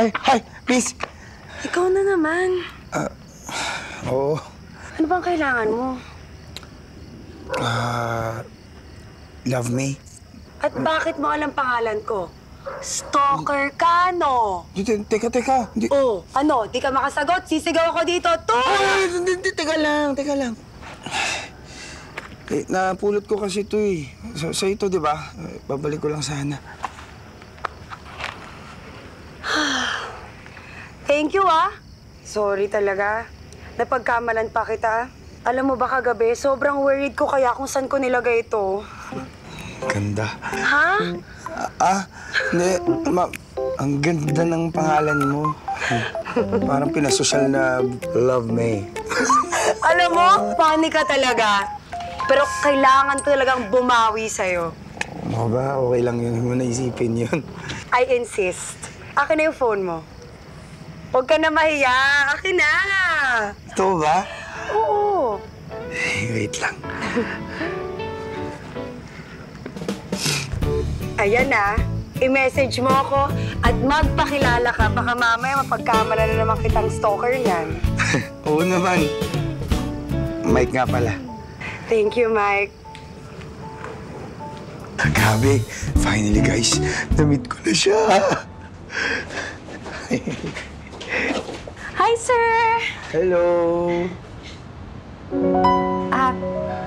Hi, please. Ikaw na naman. Oo. Ano bang kailangan mo? Love me. At bakit mo alam pangalan ko? Stalker ka, no? Teka. Oh, ano? Di ka makasagot? Sisigaw ako dito. Teka lang. Napulot ko kasi ito eh. Sa ito, di ba? Babalik ko lang sana. Thank you, ah. Sorry talaga. Napagkamalan pa kita. Alam mo ba kagabi, sobrang worried ko kaya kung saan ko nilagay ito. Ganda. Ha? Hindi. Ang ganda ng pangalan mo. Parang pinasosyal na love me. Alam mo, funny ka talaga. Pero kailangan ko talagang bumawi sa'yo. Ako ba? Okay lang yun. Huwag mo naisipin yun. I insist. Akin na yung phone mo. Huwag ka na mahiya. Akin na. Ito ba? Oo. Wait lang. Ayan na. I-message mo ako at magpakilala ka. Baka mamaya mapagkamala na naman kitang stalker niyan. Oo naman. Mike nga pala. Thank you, Mike. Grabe. Finally, guys. Na-meet ko na siya. Hi, sir! Hello.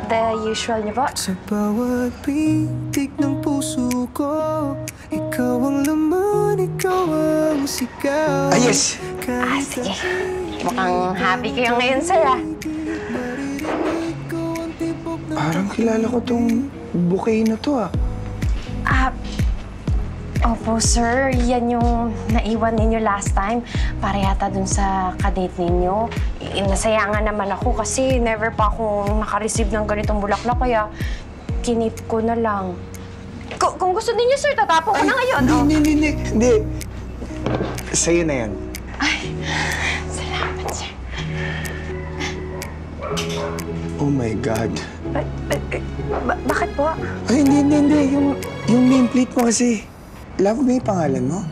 The usual niyo po? Sa bawat pitik ng puso ko, ikaw ang laman, ikaw ang sigaw. Yes. Sige. Mukhang happy kayo ngayon, sir, Parang kilala ko tong bouquet na to, Opo, sir. Yan yung naiwan ninyo last time. Para yata dun sa kadate ninyo. Nasayangan naman ako kasi never pa akong nakareceive ng ganitong bulaklak. Kaya kinip ko na lang. Kung gusto ninyo, sir, tatapon ko na ngayon. Hindi. Sa'yo na yan. Ay, salamat, sir. Oh my God. Bakit po? Ay, hindi. Yung nameplate mo kasi. Love me, pangalan mo?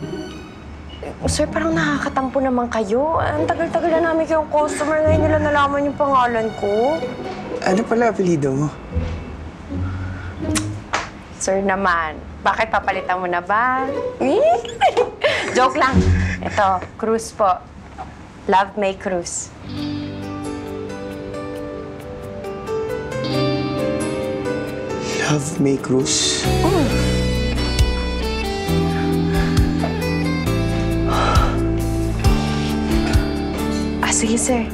Sir, parang nakakatampo naman kayo. Ang tagal-tagal na namin kayong customer. Ngayon nila nalaman yung pangalan ko. Ano pala apelido mo? Sir naman, bakit papalitan mo na ba? Joke lang. Ito, Cruz po. Love May Cruz. Love May Cruz? Sige, sir.